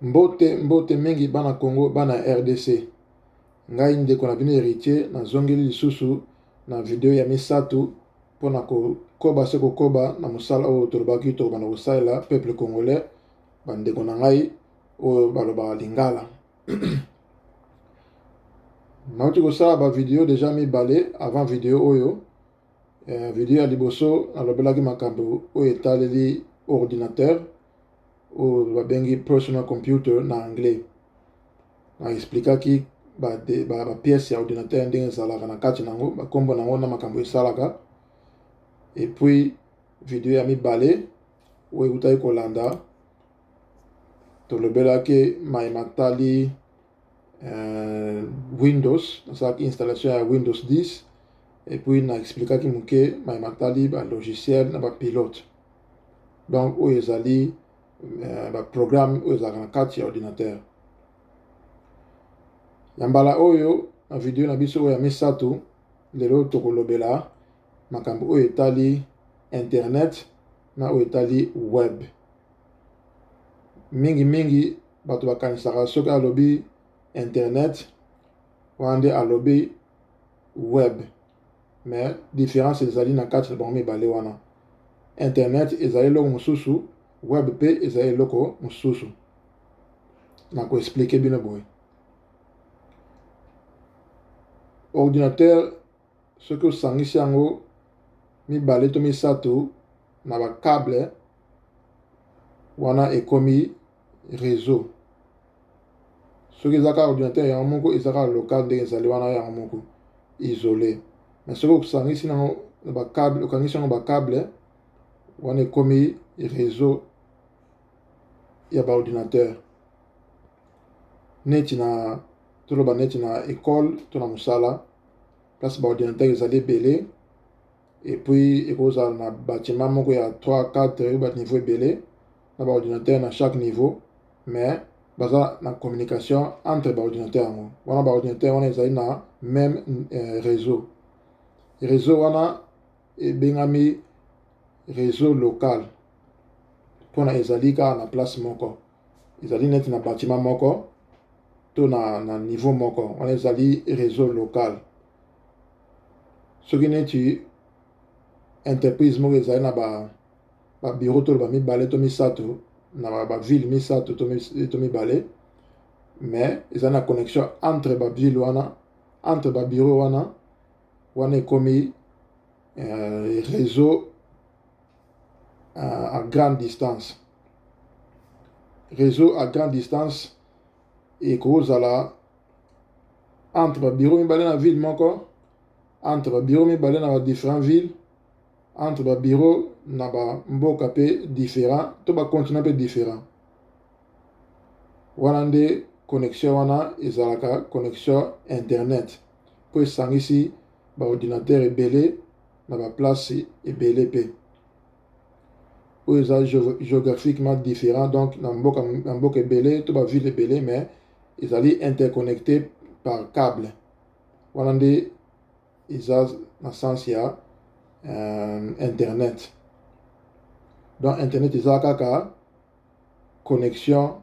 Mbote mingi bana Congo bana RDC. Ngai ndeko na bino héritier na zongeli lisusu na video ya misato pona koba se koba na mosala oyo tolobaki tokobana kosalela peuple congolais bandeko na ngai oyo balobaka lingala. nauti kosala bavideo deja mibale avant video oyo. Video ya liboso nalobelaki makambo oyo etaleli ordinateur oyo babengi personal computer na anglais. Na explikaki ba pièce ya ordinateur ndenge ezalaka na kati nango bakombo nango na makambo esalaka. Et puis video ya mibale oyo eutaki kolanda tolobelaki mayema tali Windows, nasalaki installation ya Windows 10. Et puis na explikaki moke mayema tali ba logiciel na ba pilote. Donc oyo ezali ba programme oyo ezalaka na kati ya ordinateur. Yambala oyo na video na biso oyo ya misato lelo tokolobela makambo oyo etali internet na oyo etali web. Mingi bato bakanisaka soki alobi internet wana nde alobi web, mais différence ezali na kati na bango mibale wana. Internet ezali eloko mosusu, web pe ezali eloko mosusu. Na koexplike bino boye. Ordinateur soki osangisi yango mibale to misato na ba câble wana ekomi réseau. Soki ezaka ordinateur yango moko ezaka local ndenge ezali wana yango moko isolé. Mais soki osangisi nango na ba câble, okangisi yango ba câble wana ekomi réseau ya ba ordinateur. Neti na toloba neti na école to na mosala place ba ordinateur ezali ebele. Et puis ekozala na bâtiment moko ya 3 4 ba niveau ebele na ba ordinateur na chaque niveau, mais baza na communication entre ba ordinateur yango. Wana ba ordinateur wana ezali na même réseau. Réseau wana ebengami réseau local. Pona ezali ka na place moko. Ezali neti na bâtiment moko to na niveau moko. Wana ezali réseau local. Soki neti entreprise moko ezali na ba bureau to ba mibale to misato na ba ville misato to mibale, mais ezali na connexion entre ba ville wana, entre ba bureau wana ekomi réseau à grande distance. Réseau à grande distance ekozala entre ba bureau mibale na ville moko, entre ba bureau mibale na ba différentes villes, entre ba bureau na ba mboka pe différent to ba continent pe différent. Wana nde connexion wana ezalaka connexion internet po esangisi ba ordinateur ebele na ba place ebele pe oyo eza géographiquement différent. Donc na mboka ebele to ba ville ebele, mais ezali interconnecté par câble. Wana nde eza na sens ya internet. Donc internet eza kaka connexion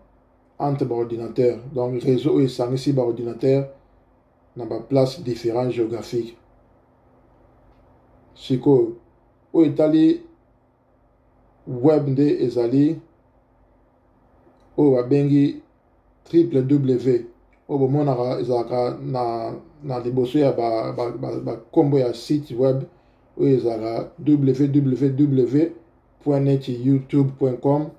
entre ba ordinateur. Donc réseau oyo esangisi ba ordinateur na ba place différents géographiques. Siko oyo etali web nde ezali oyo babengi www oyo bomonaka ezalaka na liboso ya bakombo ya site web oyo ezalaka www.netyoutube.com,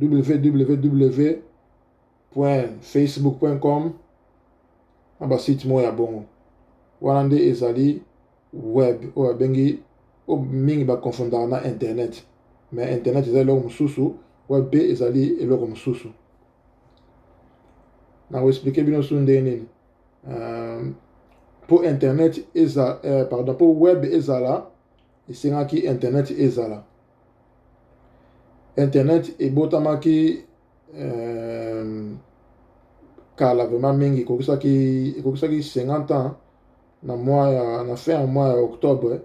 www.facebook.com na basite moko ya bongo. Wana nde ezali web oyo babengi oyo mingi bakonfondaka na internet, mais internet ezali eloko mosusu, web pe ezali eloko mosusu. Na koexplike bino su ndenge nini po internet ezala po web ezala esengaki internet ezala. Internet ebotamaki kala vraiment mingi, ekokisaki 50 ans na fin ya mois ya octobre.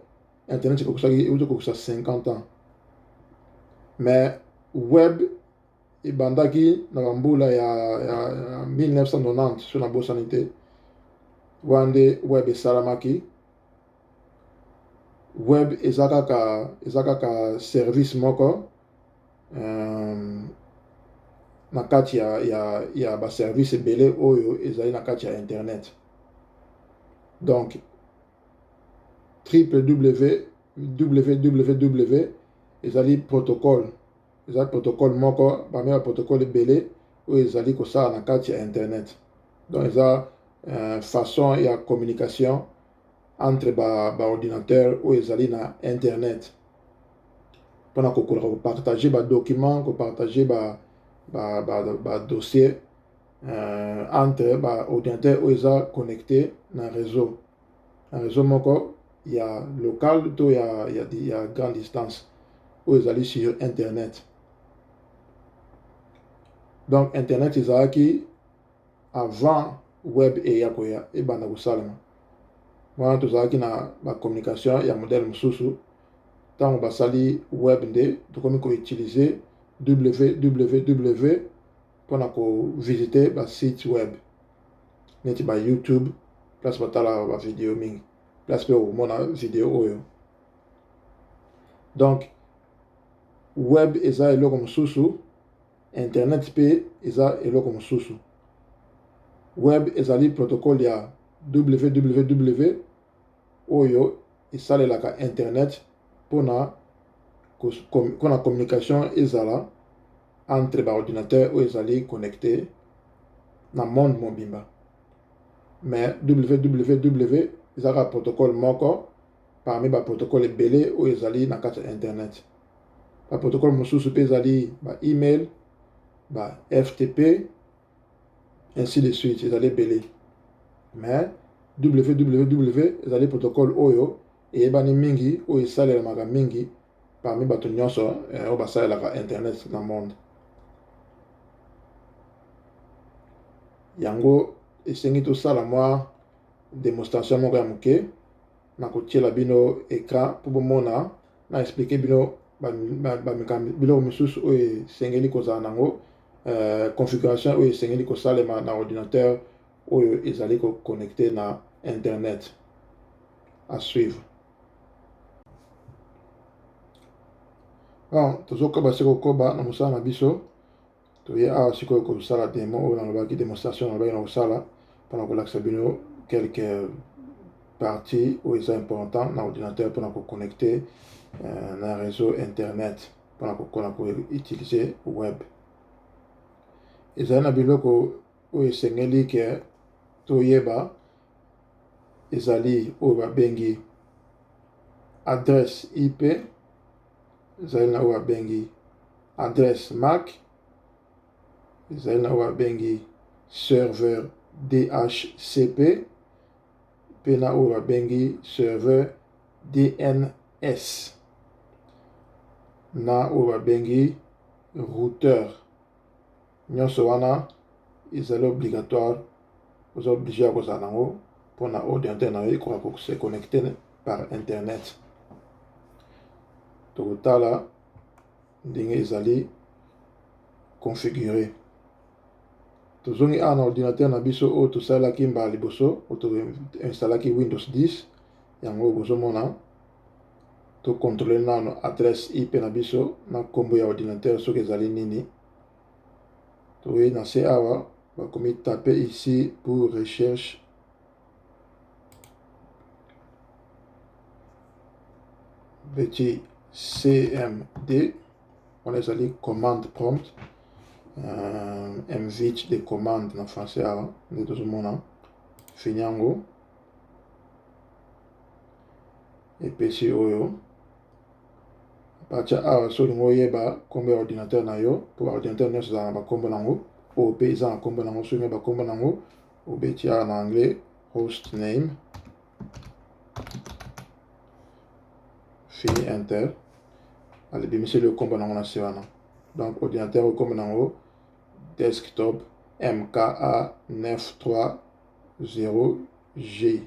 Internet ekokisa 50 ans, mais web ebandaki na bambula ya 1990 so na bosani te wana nde web esalamaki. Web eza kaka service moko na kati ya baservice ebele oyo ezali na kati ya internet. Donc www ezali protocole moko parmi ba protocole ebele oyo ezali kosala na kati ya internet. Donc eza façon ya communication entre ba ordinateur oyo ezali na internet mpona kopartage ba document, kopartage ba dossier entre ba ordinateur oyo eza connecté na réseau moko ya local to ya grande distance oyo ezali sur internet. Donc internet ezalaki avant web eya koya ebanda kosalema wana tozalaki na bacommunication ya modèle mosusu. Ntango basali web nde tokomi koutilize www mpona kovisite basite web neti ba YouTube place batala bavideo mingi, place mpe okomona video oyo. Donc web eza eloko mosusu, internet mpe eza eloko mosusu. Web ezali protocole ya www oyo esalelaka internet mpona communication ezala entre baordinateur oyo ezali connecté na monde mobimba. Mais www ezalaka protocole moko parmi baprotocole ebele oyo ezali na kati ya internet. Baprotocole mosusu mpe ezali ba email, ba FTP, ainsi de suite, ezali ebele. Mais www ezali protocole oyo eyebani mingi oyo esalemaka mingi parmi bato nyonso oyo basalelaka internet na monde. Yango esengi tosala mwa démonstration moko ya moke na kotiela bino écran mpo bomona na expliquer bino biloko mosusu oyo esengeli kozala nango configuration oyo esengeli kosalema na ordinateur oyo ezali connecté na internet. À suivre. Bon, tozokoba sikoyo koba na mosala na biso toye awa sikoyo kosala demo oyo nalobaki démonstration nalobaki na kosala mpona kolakisa bino quelques parties oyo eza important na ordinateur mpona koconnecté na réseau internet mpona koutilize web. Ezali na biloko oyo esengeli ke toyeba ezali oyo babengi adresse IP, ezali na oyo babengi adresse MAC, ezali na oyo babengi serveur DHCP, mpe na oyo babengi serveur DNS, na oyo babengi routeur. Nyonso wana ezali obligatoire, oza obligé ya kozala nango mpona ordinateur na yo ekoka kose connecté par internet. Tokotala ndenge ezali configuré. Tozongi awa na ordinateur na biso oyo tosalaki mbala liboso oyo toinstallaki Windows 10 yango bozomona tocontrôle nano adresse IP na biso na nkombo ya ordinateur soki ezali nini. Toye na se awa bakomi taper ici pour recherche petit cmd, wana ezali commande prompt, invite de commande na français awa nde tozomona fini yango epesi oyo apatia awa so olingi oyeba nkombo ya ordinateur na yo mpo baordinateur nyonso ezala na bakombo nango oyo mpe eza na nkombo nango soki bakombo nango obeti awa na anglais host name fini enter alibimiseli okombo nango na se wana. Donc ordinateur okombo nango desktop MKA930G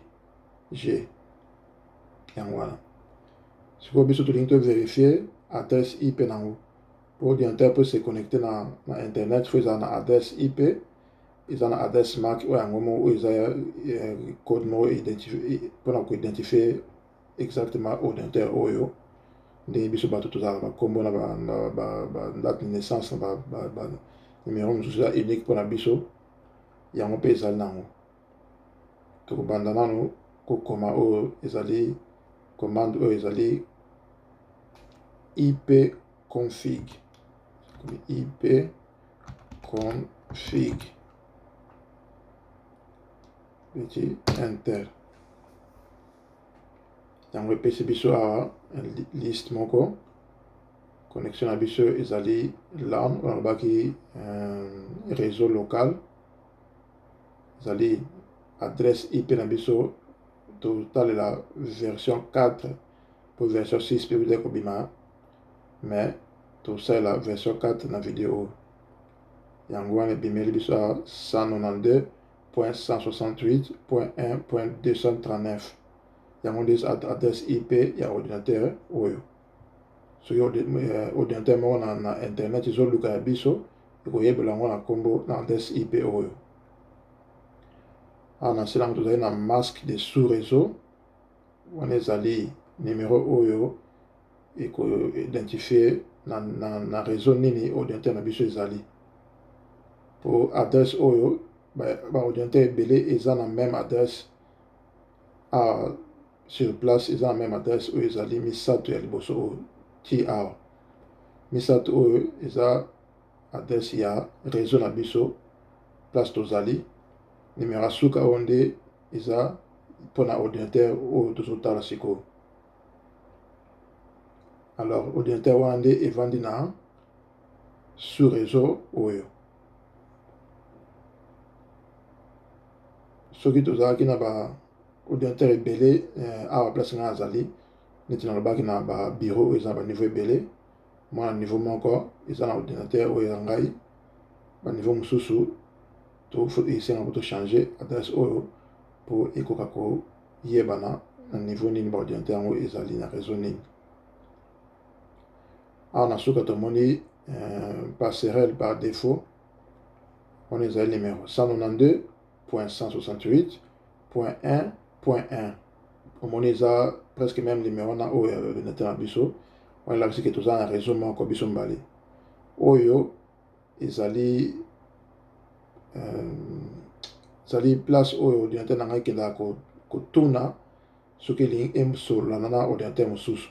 yango wana. Sikoyo biso tolingi to vérifier adresse IP nango Pour l'ordinateur peut se connecter dans Internet, il faut une adresse IP, ils ont une adresse MAC ou un moment où ils ont code mot identifié pour identifier exactement l'ordinateur oyo. Des biso bato tout ça, combo na date de naissance, numéro unique pour la biso, yango pe ezali nango. Tokobanda nano kokoma oyo ezali commande oyo ezali ip config petit enter yango epesi biso awa liste moko connexion na biso ezali LAN oyo alobaki réseau local ezali adresse IP na biso totalela version 4 pour version 6 mpe kuta kobima mais tosalela version 4 na video yango wana ebimeli biso a 192.168.1.239 yango nde adresse IP ya ordinateur oyo soki ordinateur moko na internet ezoluka ya biso ekoyebela yango na nkombo na adresse IP oyo. awa na nse nango tozali na masque de sous réseau wana ezali numéro oyo ekoidentifie na réseau nini ordinateur na biso ezali. Po adresse oyo baordinateur ebele eza na même adresse sur place, eza na même adresse oyo ezali misato ya liboso oyo ti awa. Misato oyo eza adresse ya réseau na biso place tozali. Numéro ya suka oyo nde eza mpona ordinateur oyo tozotala sikoyo. Alors ordinateur wana nde evandi na sous réseau oyo. Soki tozalaki na baordinateur ebele awa place nga azali neti nalobaki na babureau oyo eza na baniveau ebele mwa na niveau moko eza na ordinateur oyo ya ngai baniveau mosusu esengaka tochange adresse oyo mpo ekoka koyebana na niveau nini baordinateur yango ezali na réseau nini. awa na suka tomoni passerelle par défaut wana ezali numéro 192.168.1.1 omoni eza presque même numéro na oyo ya ordinateur na biso wana elakisi ke toza na réseau moko biso mbali oyo ezali place oyo ordinateur na ngai ekendaka kotuna soki elingi esolana na ordinateur mosusu.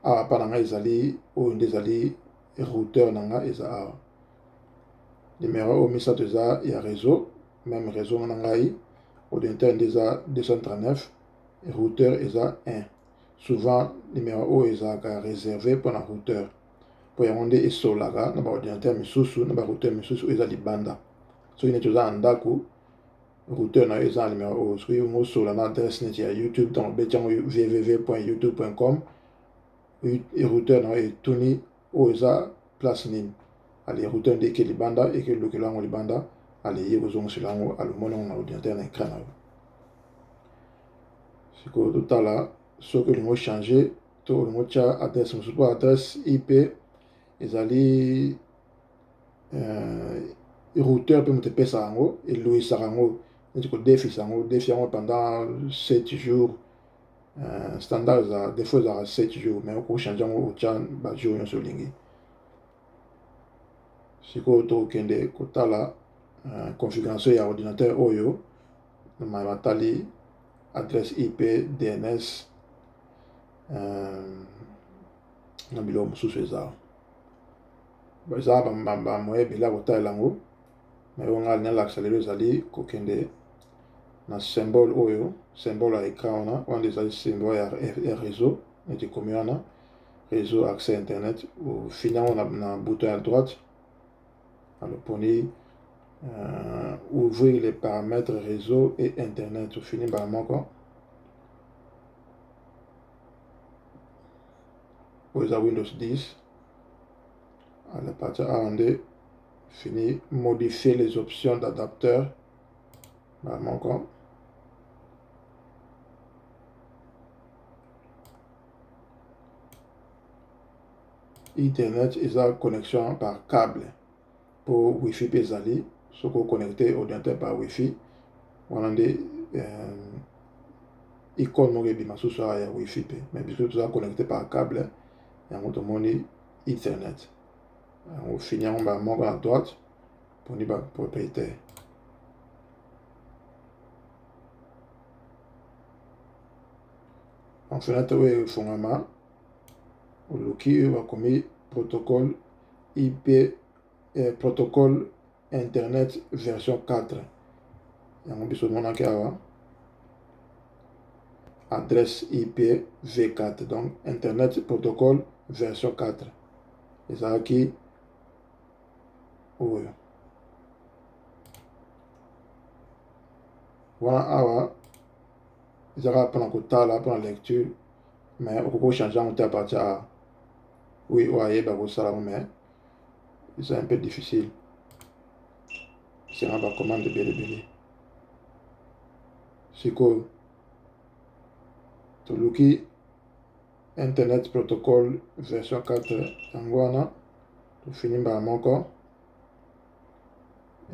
awa pa na ngai ezali oyo nde ezali routeur na ngai eza awa. Numéro oyo misato eza ya réseau même réseau na ngai ordinateur nde eza 239 routeur eza 1. Souvent numéro oyo ezalaka réservé mpona routeur mpo yango nde esolaka na baordinateur misusu na barouteur misusu oyo eza libanda. soki neti oza na ndako routeur na yo eza na numéro oyo soki osola na adresse neti ya YouTube ntango obeti yango www.youtube.com routeur na yo etuni oyo eza place nini ale routeur nde eke libanda eke lokelo yango libanda ale ye kozongisela yango alomoni yango na ordinateur na écran na yo. sikoyo totala soki olingi ochange to olingi otya adresse mosusu po adresse IP ezali routeur mpe moto epesaka yango eloyisaka yango neti kodefisa yango defi yango pendant 7 jours standard eza defo ezalaka 7 jours mais okochange yango otya bajour nyonso olingi. sikoyo tokokende kotala configuration ya ordinateur oyo na matali adresse IP DNS na biloko mosusu eza bamoyen ebele ya kotalela yango mais oyo ngai nalakisa lelo ezali kokende na symbole oyo symbole ya écran wana wana ezali symbole ya réseau neti komi wana réseau accès internet ofini yango na bouton ya droite aloponi ouvrir les paramètres réseau et internet ofini mbala moko oyo eza Windows 10 à la partie awa nde fini modifier les options d'adapteur mbala moko Internet eza connexion par câble pour Wi-Fi pe ezali soki connecté ordinateur par Wi-Fi wana nde icône moko ebima susu awa ya Wi-Fi pe mais biso toza connecté par câble yango tomoni Internet yango fini yango bamoko na droite poni bapropriétaire. En fenêtre oyo efungama oluki oyo bakomi protocole IP protocole internet version 4 yango biso monaki awa adresse IP V4 donc internet protocole version 4 ezalaki oyo wana awa ezalaka mpona kotala mpona lecture mais okoki kochange yango te à partir ya oui oyo ayeba kosala yango mais c'est un peu difficile c'est un bacommande ebele sikoyo toluki internet protocole version 4 yango wana tofini mbala moko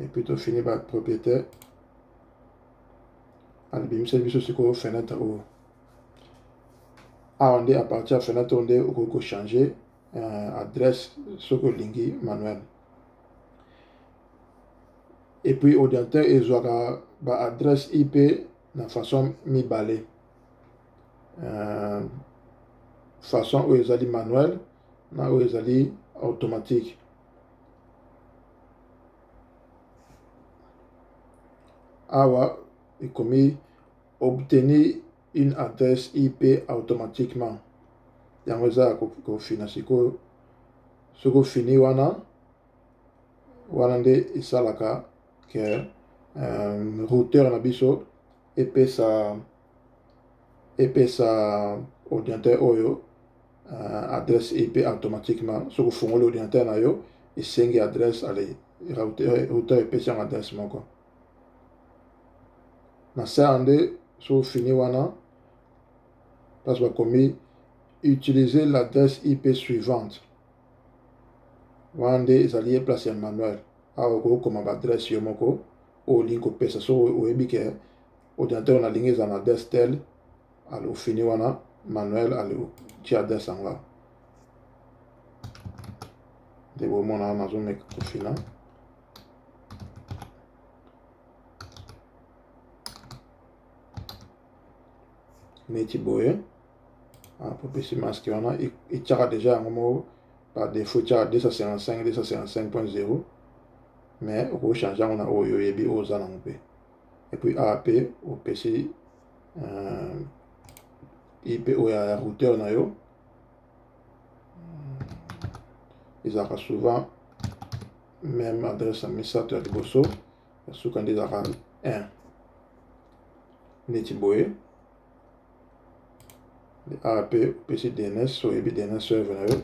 et puis tofini bapropriétaire alibimisa biso sikoyo fenêtre oyo awa nde à partir ya fenêtre oyo nde okoki kochange adresse soki olingi manuel et puis ordinateur ezwaka baadresse IP na façon mibale façon oyo ezali manuel na oyo ezali automatique. Awa ekomi obtenir une adresse IP automatiquement yango eza kofina sikoyo soki ofini wana nde esalaka ke routeur na biso epesa ordinateur oyo adresse IP automatiquement soki ofungoli ordinateur na yo esengi adresse ale routeur epesi yango adresse moko na saa nde soki ofini wana place bakomi utiliser l'adresse IP suivante wana nde ezali place ya manuel awa okokoma baadresse yo moko oyo olingi kopesa soki oyebi ke ordinateur nalingi eza na adresse tel ale ofini wana manuel ale otia adresse yango nde bomona wana nazomeka kofina neti boye popesi masque wana etiaka deja yango moko par défaut etiaka 255.0 mais okochange yango na oyo oyebi oyo oza nango mpe et puis awa mpe opesi IP oyo ya routeur na yo ezalaka souvent même adresse ya misato ya liboso ya suka nde ezalaka 1 neti boye awa mpe opesi DNS oyebi DNS server na yo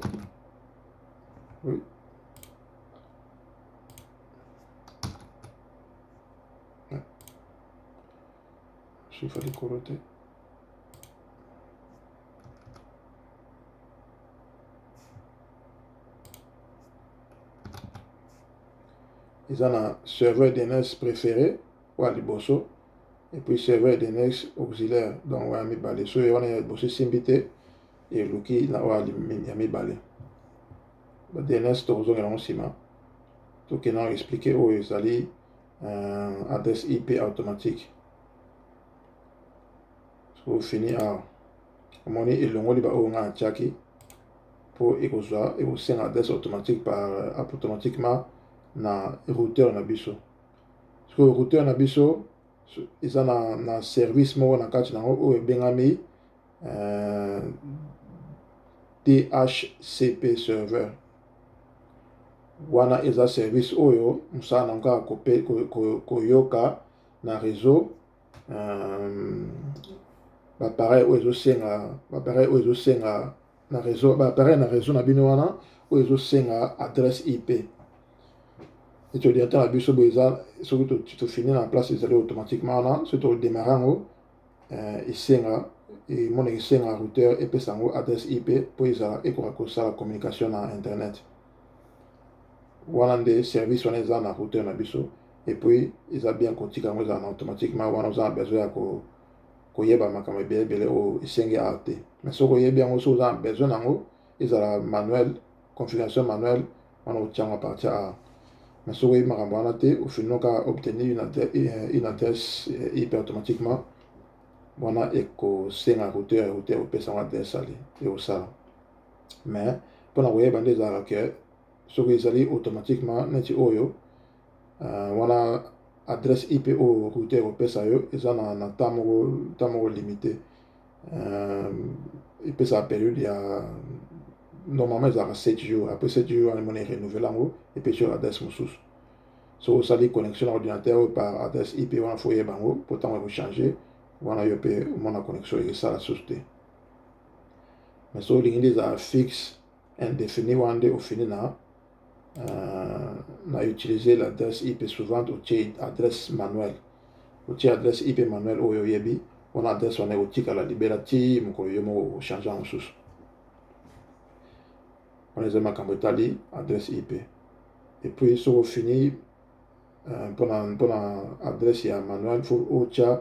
oui. Sufa likolo te eza na serveur DNS préféré oya liboso et puis serveur DNS auxiliaire donc oya mibale so wana ya liboso esimbi te eluki na oya ya mibale ba DNS tokozongela yango nsima tokenda na expliquer oyo ezali adresse IP automatique so fini awa omoni elongoli ba oyo nga atiaki po ekosenga adresse automatique par automatiquement na routeur na biso so routeur na biso eza na service moko na kati nango oyo ebengami DHCP serveur wana eza service oyo mosala nango kaka koyoka na réseau baappareil oyo ezosenga na réseau baappareil na réseau na bino wana oyo ezosenga adresse IP eti ordinateur na biso boye eza soki tofini na place ezali automatiquement wana soki todémarre yango esenga et mon un routeur et puis ça adresse IP pour ça et quoi ça la communication à internet wana des services on est en routeur na biso et puis ils a bien kotika ngo za automatiquement wana on besoin ko koyeba makambo ebele o esengi arte mais soko yebi yango so oza besoin nango ezala manuel configuration manuelle wana otiango partir a mais soko yebi makambo wana te ofinoka obtenir une adresse IP automatiquement wana ekosenga routeur opesa ngo adresse ali eosala mais mpona koyeba nde ezalaka ke soki ezali automatiquement neti oyo wana adresse IP oyo routeur opesa yo eza na temps moko limité epesaka période ya normalement ezalaka 7 jours après 7 jours wana mona renouveler yango epesi yo adresse mosusu so osali connexion na ordinateur oyo par adresse IP wana fo oyeba yango po ntango ekochange wana yo mpe omona connexion esala susu te mais so olingi nde ezala fixe indéfini wana nde ofini na utiliser l'adresse IP suivante otie adresse manuelle otie adresse IP manuelle oyo oyebi wana adresse wana otikala libela ti mokolo yo moko ochange yango mosusu wana eza makambo etali adresse IP et puis soki ofini mpona adresse ya manuelle fo otia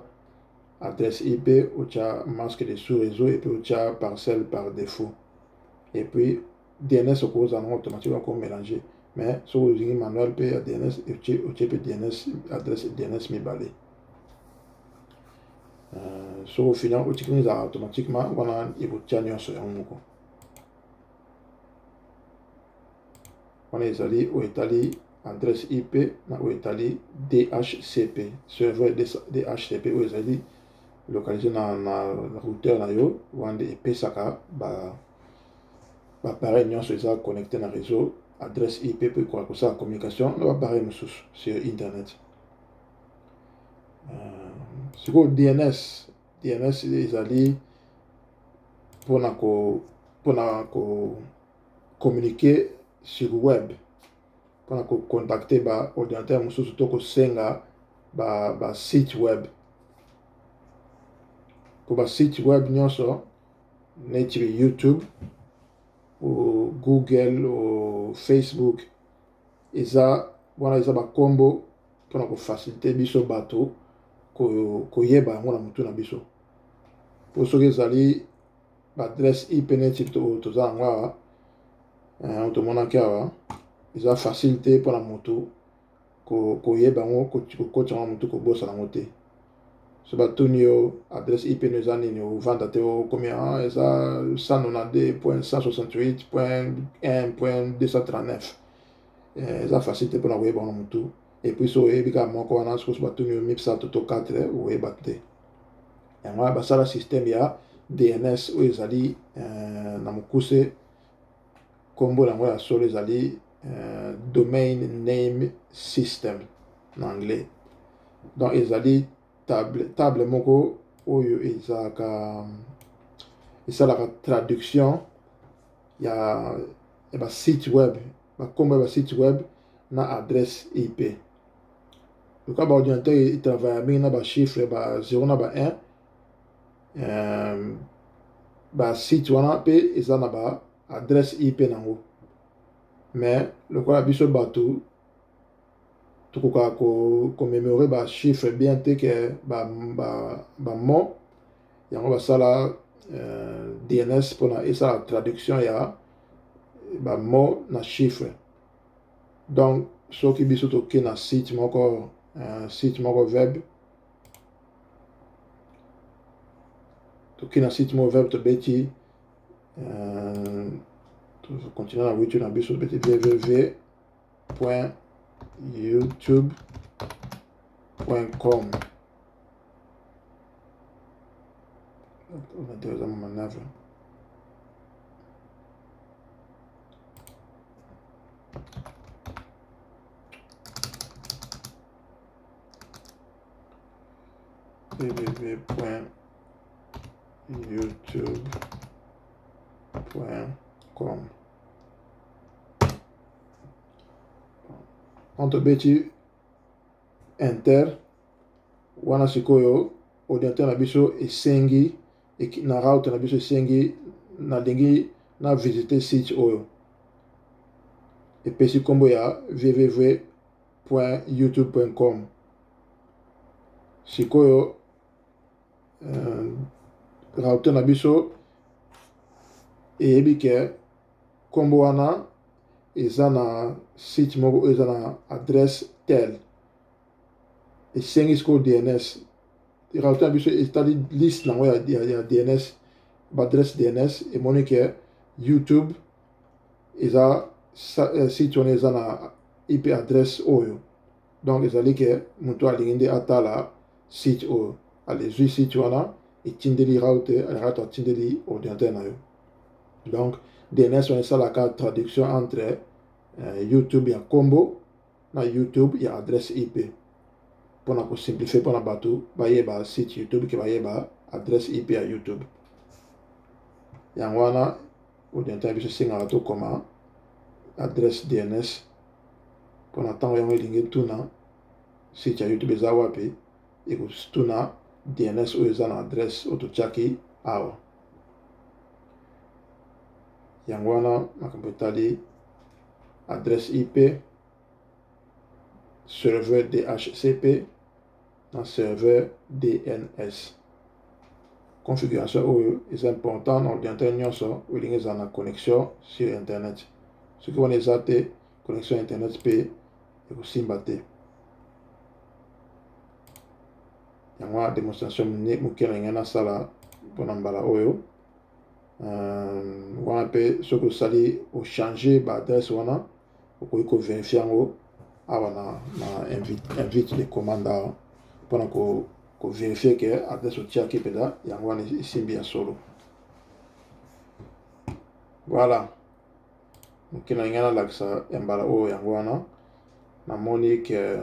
adresse IP otia masque de sous réseau et puis otia parcelle par défaut et puis DNS okozala nango automatiquement ko mélanger mais soki ozingi manuel mpe ya DNS otie mpe DNS adresse DNS mibale soki ofini otikini ezala automatiquement wana ekotia nyonso yango moko wana ezali oyo etali adresse IP na oyo etali DHCP serveur DHCP oyo ezali localisé na routeur na yo wana nde epesaka baappareil nyonso eza connecté na réseau adresse IP mpo ekoka kosala communication na baappareil mosusu sur internet sikoyo DNS ezali mpona communiquer sur web mpona kocontacte baordinateur mosusu to kosenga basite web po basite web nyonso neti YouTube o Google o Facebook wana eza bakombo mpona kofacilite biso bato koyeba yango na motu na biso po soki ezali baadresse IP neti toza yango awa tomonaki awa eza facile te mpona motu koyeba yango kokota yango motu kobosana yango te so batuni yo adresse IP no eza nini ovanda te okomi eza 192.168.1.239 eza facile te mpona koyeba yango na motu et puis so oyebi kaka moko wana soki batuni yo misato to 4 oyeba te yango wana basala systeme ya DNS oyo ezali na mokuse kombo yango ya solo ezali domain name system na anglais donc ezali table moko oyo esalaka traduction ya basite web bakombo ya basite web na adresse IP loka baordinateur etravaille mingi na bachiffre ba 0 na ba 1 basite wana mpe eza na baadresse IP nango mais lokola biso bato tokokaka komémore bachiffre bien te ke bamo yango basala DNS mpona esala traduction ya bamo na chiffre donc soki biso toke na site moko web tobeti continue na YouTube na biso tobeti www.youtube.com eza manœuvre www.youtube.com on tobeti enter wana sikoyo ordinateur na biso esengi na route na biso esengi nalingi na visiter site oyo epesi nkombo ya www.youtube.com. sikoyo route na biso eyebi ke nkombo wana eza na site moko eza na adresse tel esengi sikoyo DNS. route na biso etali liste nango ya DNS baadresse DNS emoni ke YouTube eza site wana eza na IP adresse oyo, donc ezali ke moto alingi nde atala site oyo alezwi site wana etindeli route atindeli ordinateur na yo. Donc DNS wana esalaka traduction entre YouTube ya nkombo na YouTube ya adresse IP mpona kosimplifie mpona bato bayeba site YouTube ke bayeba adresse IP ya YouTube. yango wana ordinateur biso esengaka tokoma adresse DNS mpona ntango yango elingi tuna site ya YouTube eza wapi ekotuna DNS oyo eza na adresse oyo totiaki awa. yango wana makambo etali adresse IP, serveur DHCP na serveur DNS. configuration oyo eza important na ordinateur nyonso olingi eza na connexion sur internet. soki wana eza te connexion internet mpe ekosimba te. yango wana démonstration moke na ngai nasala mpona mbala oyo wana mpe soki osali ochange baadresse wana okoki koverifie yango awa na invite de commande awa mpona koverifie ke adresse otiaki mpeza yango wana esimbi ya solo. voilà moke na ngai nalakisa ya mbala oyo yango wana namoni ke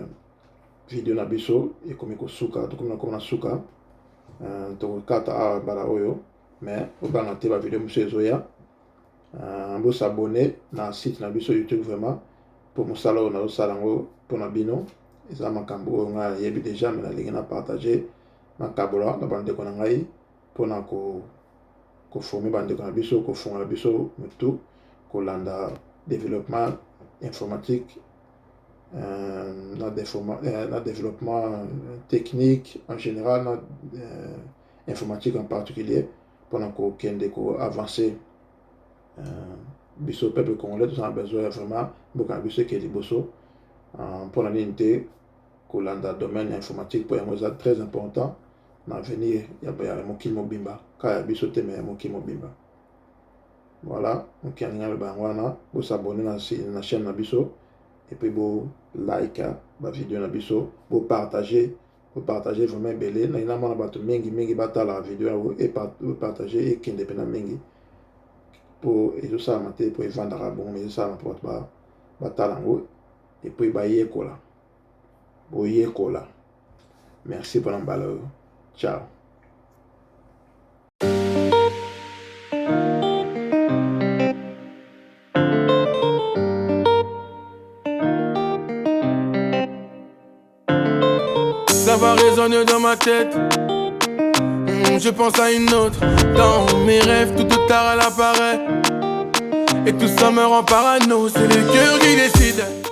video na biso ekomi kosuka tokomi na suka tokokata awa mbala oyo mais obanga te bavideo mosusu ezoya bosabone na site na biso YouTube vraiment mpo mosala oyo nazosala yango mpona bino eza makambo oyo ngai nayebi deja me nalingi na partage na kabola na bandeko na ngai mpona koforme bandeko na biso kofungola biso mutu kolanda développement informatique na développement technique en général na informatique en particulier mpona kokende koavancer biso peuple congolais tozala besoin ya vraiment mboka na biso eke liboso mpona nini te kolanda domaine ya informatique mpo yango eza très important na avenir ya mokili mobimba ka ya biso te me ya mokili mobimba. voilà moki alingi aloba yango wana bosabone na chaîne na biso epuis bolike bavideo na biso bopartage vraiment ebele nalingi namona bato mingi batala video yango epartage ekende mpena mingi mpo ezosalama te mpo evandaka bongo me ezosalama mpo bato batala yango epuis boyekola. merci mpona mbala oyo. ciao. Ça va résonner dans ma tête. Je pense à une autre. Dans mes rêves, tout tard elle apparaît. Et tout ça me rend parano. C'est le cœur qui décide.